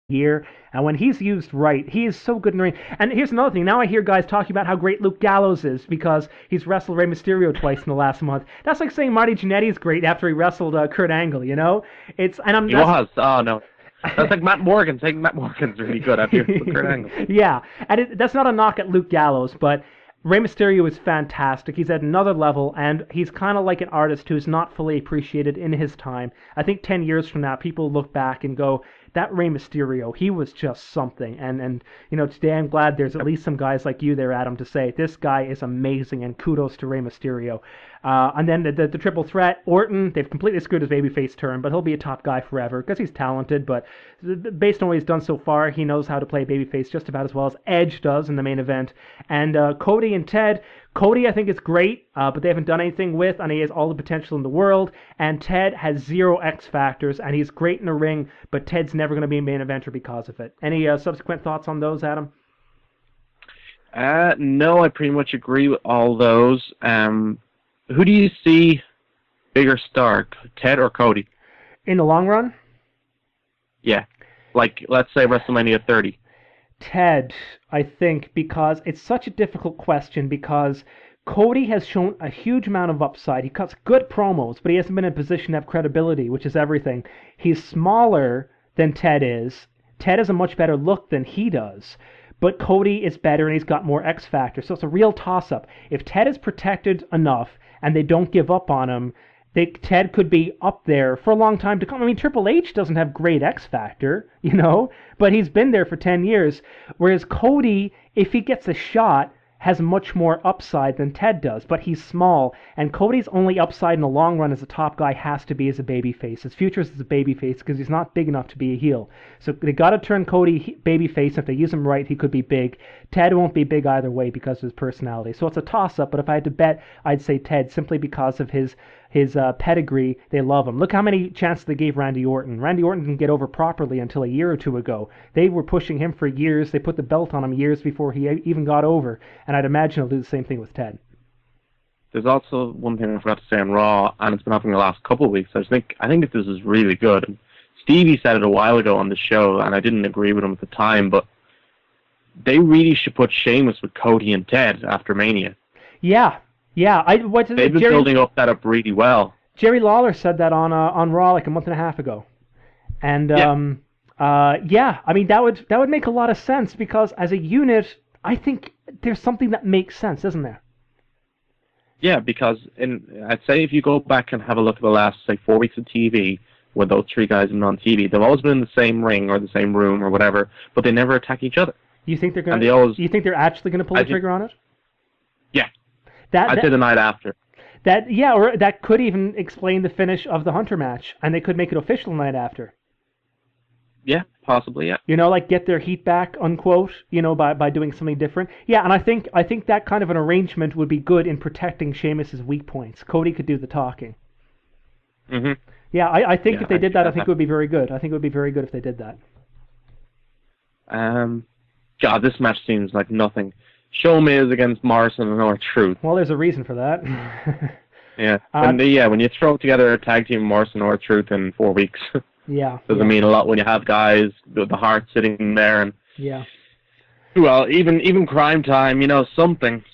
year. And when he's used right, he is so good in the ring. And here's another thing. Now I hear guys talking about how great Luke Gallows is because he's wrestled Rey Mysterio twice in the last month. That's like saying Marty Jannetty is great after he wrestled Kurt Angle. You know, it's and I'm He was. Oh no. That's like Matt Morgan saying Matt Morgan's really good after Kurt Angle. Yeah, and that's not a knock at Luke Gallows, but Rey Mysterio is fantastic. He's at another level, and he's kind of like an artist who's not fully appreciated in his time. I think 10 years from now, people look back and go, that Rey Mysterio, he was just something. And today I'm glad there's at least some guys like you there, Adam, to say this guy is amazing, and kudos to Rey Mysterio. And then the triple threat, Orton, they've completely screwed his babyface turn, but he'll be a top guy forever because he's talented. But based on what he's done so far, he knows how to play babyface just about as well as Edge does in the main event. And Cody and Ted, Cody I think is great, but they haven't done anything with, and he has all the potential in the world. And Ted has zero X factors, and he's great in the ring, but Ted's never going to be a main eventer because of it. Any subsequent thoughts on those, Adam? No, I pretty much agree with all those. Who do you see bigger star, Ted or Cody? In the long run? Yeah. Like, let's say WrestleMania 30. Ted, I think, because it's such a difficult question because Cody has shown a huge amount of upside. He cuts good promos, but he hasn't been in a position to have credibility, which is everything. He's smaller than Ted is. Ted has a much better look than he does. But Cody is better and he's got more X factor. So it's a real toss-up. If Ted is protected enough and they don't give up on him, Ted could be up there for a long time to come. I mean, Triple H doesn't have great X factor, but he's been there for 10 years. Whereas Cody, if he gets a shot, has much more upside than Ted does, but he's small, and Cody's only upside in the long run as a top guy has to be as a babyface. His future is as a babyface because he's not big enough to be a heel. So they got to turn Cody babyface. If they use him right, he could be big. Ted won't be big either way because of his personality. So it's a toss-up, but if I had to bet, I'd say Ted simply because of his pedigree. They love him. Look how many chances they gave Randy Orton. Randy Orton didn't get over properly until a year or two ago. They were pushing him for years. They put the belt on him years before he even got over. And I'd imagine he'll do the same thing with Ted. There's also one thing I forgot to say on Raw, and it's been happening the last couple of weeks. I think that this is really good. And Stevie said it a while ago on the show, and I didn't agree with him at the time, but they really should put Sheamus with Cody and Ted after Mania. Yeah. They've been building that up really well. Jerry Lawler said that on Raw like a month and a half ago, and I mean that would make a lot of sense because as a unit, I think there's something that makes sense, isn't there? Yeah, because I'd say if you go back and have a look at the last, say, 4 weeks of TV, where those three guys have been on TV, they've always been in the same ring or the same room or whatever, but they never attack each other. You think they're going? You think they're actually going to pull the trigger on it? Yeah. I'd say the night after. Or that could even explain the finish of the Hunter match, and they could make it official the night after. Yeah, possibly, yeah. Like get their heat back, unquote, by doing something different. Yeah, and I think that kind of an arrangement would be good in protecting Sheamus's weak points. Cody could do the talking. Mm-hmm. Yeah, I think if they did that, I think it would be very good. I think it would be very good if they did that. God, this match seems like nothing. Show Miz against Morrison and R-Truth. Well, there's a reason for that. Yeah. When you throw together a tag team Morrison or R-Truth in 4 weeks, doesn't mean a lot when you have guys with the heart sitting there and well, even Crime Time,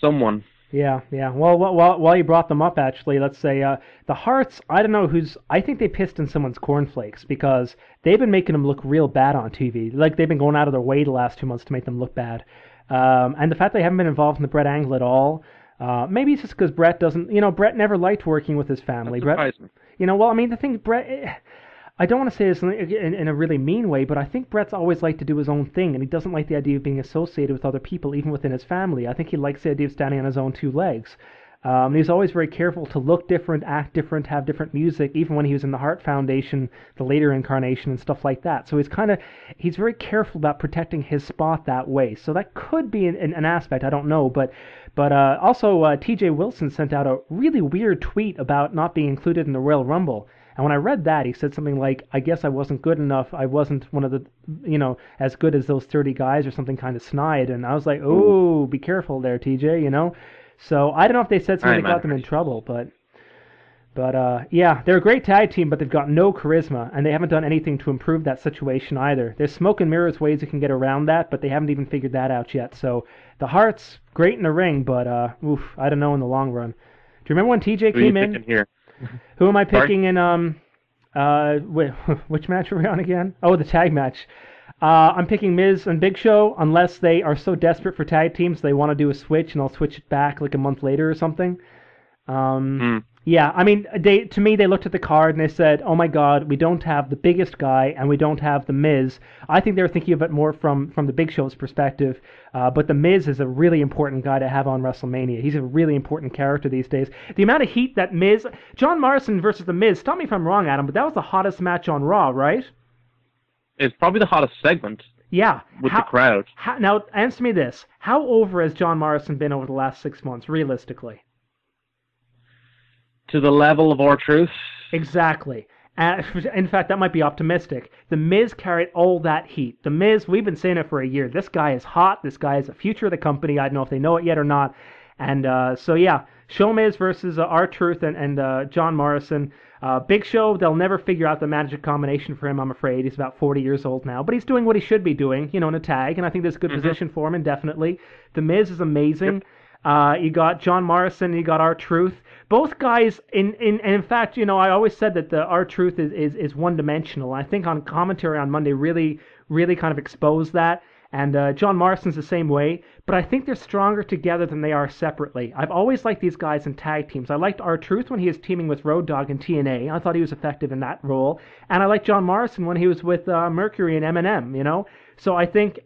someone. Yeah. Well, while you brought them up, actually, let's say the Hearts. I don't know I think they pissed in someone's cornflakes because they've been making them look real bad on TV. Like they've been going out of their way the last 2 months to make them look bad. And the fact they haven't been involved in the Brett angle at all, maybe it's just because Brett doesn't, Brett never liked working with his family. Brett, the thing, Brett, I don't want to say this in a really mean way, but I think Brett's always liked to do his own thing, and he doesn't like the idea of being associated with other people, even within his family. I think he likes the idea of standing on his own two legs. He's always very careful to look different, act different, have different music, even when he was in the Hart Foundation, the later incarnation, and stuff like that. So he's very careful about protecting his spot that way. So that could be an aspect, I don't know. But also T.J. Wilson sent out a really weird tweet about not being included in the Royal Rumble. And when I read that, he said something like, I guess I wasn't good enough. I wasn't one of the, as good as those 30 guys or something kind of snide. And I was like, oh, be careful there, TJ, So I don't know if they said something that got them in trouble, but But yeah, they're a great tag team, but they've got no charisma, and they haven't done anything to improve that situation either. There's smoke and mirrors ways you can get around that, but they haven't even figured that out yet. So the Heart's great in the ring, but oof, I don't know in the long run. Do you remember when TJ Who are you came in? picking here? Who am I Sorry? picking in which match are we on again? Oh, the tag match. I'm picking Miz and Big Show unless they are so desperate for tag teams they want to do a switch and I'll switch it back like a month later or something. Yeah, I mean, to me, they looked at the card and they said, oh my God, we don't have the biggest guy and we don't have the Miz. I think they were thinking of it more from the Big Show's perspective, but the Miz is a really important guy to have on WrestleMania. He's a really important character these days. The amount of heat that John Morrison versus the Miz, stop me if I'm wrong, Adam, but that was the hottest match on Raw, right? It's probably the hottest segment. Yeah. With the crowd. Now, answer me this. How over has John Morrison been over the last 6 months, realistically? To the level of R-Truth? Exactly. In fact, that might be optimistic. The Miz carried all that heat. The Miz, we've been saying it for a year. This guy is hot. This guy is the future of the company. I don't know if they know it yet or not. And so, yeah, Show Miz versus R-Truth and John Morrison. Big Show, they'll never figure out the magic combination for him, I'm afraid. He's about 40 years old now. But he's doing what he should be doing, in a tag. And I think there's a good position for him indefinitely. The Miz is amazing. Yep. You got John Morrison, you got R-Truth. Both guys, in fact, I always said that the R-Truth is one-dimensional. I think on commentary on Monday really kind of exposed that. And John Morrison's the same way. But I think they're stronger together than they are separately. I've always liked these guys in tag teams. I liked R-Truth when he was teaming with Road Dogg in TNA. I thought he was effective in that role. And I liked John Morrison when he was with Mercury and M&M, So I think,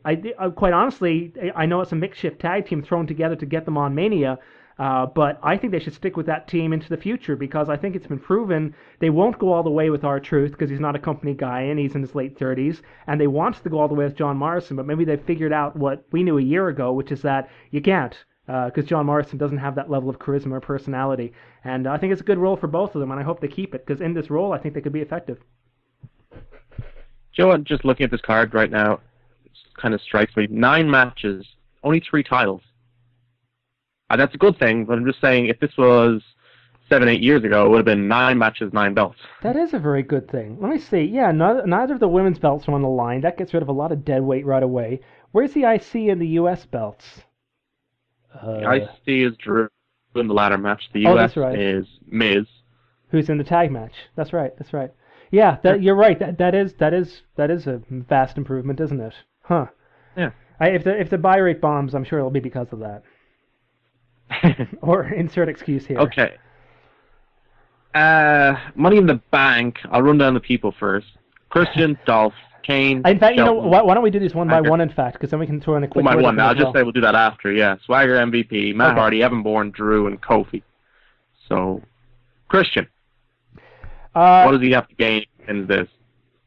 quite honestly, I know it's a makeshift tag team thrown together to get them on Mania, but I think they should stick with that team into the future because I think it's been proven they won't go all the way with R-Truth because he's not a company guy and he's in his late 30s, and they want to go all the way with John Morrison, but maybe they've figured out what we knew a year ago, which is that you can't because John Morrison doesn't have that level of charisma or personality. And I think it's a good role for both of them, and I hope they keep it because in this role I think they could be effective. Joe, just looking at this card right now, it kind of strikes me. 9 matches, only 3 titles. And that's a good thing, but I'm just saying if this was 7, 8 years ago, it would have been 9 matches, 9 belts. That is a very good thing. Let me see. Yeah, neither of the women's belts are on the line. That gets rid of a lot of dead weight right away. Where's the IC and the U.S. belts? The IC is Drew in the ladder match. The U.S. is Miz. Who's in the tag match. That's right. Yeah, you're right. That is a vast improvement, isn't it? Huh. Yeah. If the buy rate bombs, I'm sure it'll be because of that. Or insert excuse here. Okay. Money in the Bank. I'll run down the people first. Christian, Dolph, Kane. In fact, Shelton, why don't we do these one by one? In fact, because then we can throw in a quick. One by one. I'll just say we'll do that after. Yeah. Swagger, MVP, Matt Hardy, Evan Bourne, Drew, and Kofi. So, Christian. What does he have to gain in this?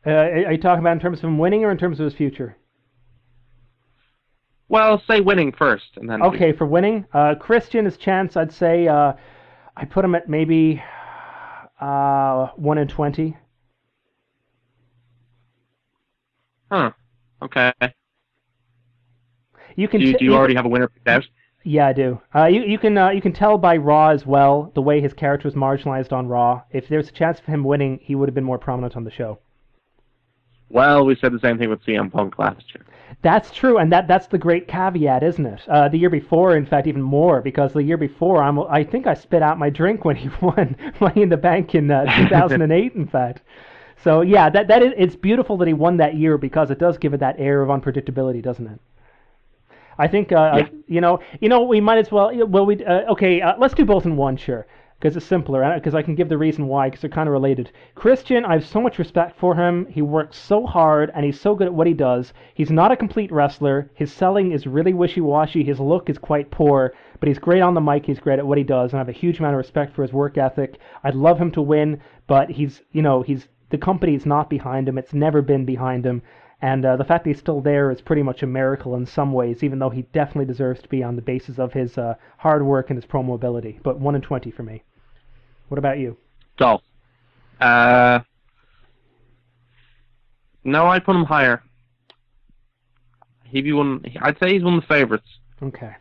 Are you talking about in terms of him winning or in terms of his future? Well, say winning first, and then. Okay, for winning, Christian, his chance, I'd say, I put him at maybe 1 in 20. Huh. Okay. You can. Do you already have a winner picked out? Yeah, I do. You can tell by Raw as well the way his character was marginalized on Raw. If there's a chance for him winning, he would have been more prominent on the show. Well, we said the same thing with CM Punk last year. That's true, and that's the great caveat, isn't it? The year before, in fact, even more, because the year before, I think I spit out my drink when he won Money in the Bank in 2008, in fact. So yeah, it's beautiful that he won that year because it does give it that air of unpredictability, doesn't it? I think we might as well. Let's do both in one, sure. Because it's simpler, because I can give the reason why, because they're kind of related. Christian, I have so much respect for him. He works so hard, and he's so good at what he does. He's not a complete wrestler. His selling is really wishy-washy. His look is quite poor, but he's great on the mic. He's great at what he does, and I have a huge amount of respect for his work ethic. I'd love him to win, but the company is not behind him. It's never been behind him. And the fact that he's still there is pretty much a miracle in some ways, even though he definitely deserves to be on the basis of his hard work and his promo ability. But 1 in 20 for me. What about you? Dolph. No, I'd put him higher. I'd say he's one of the favorites. Okay.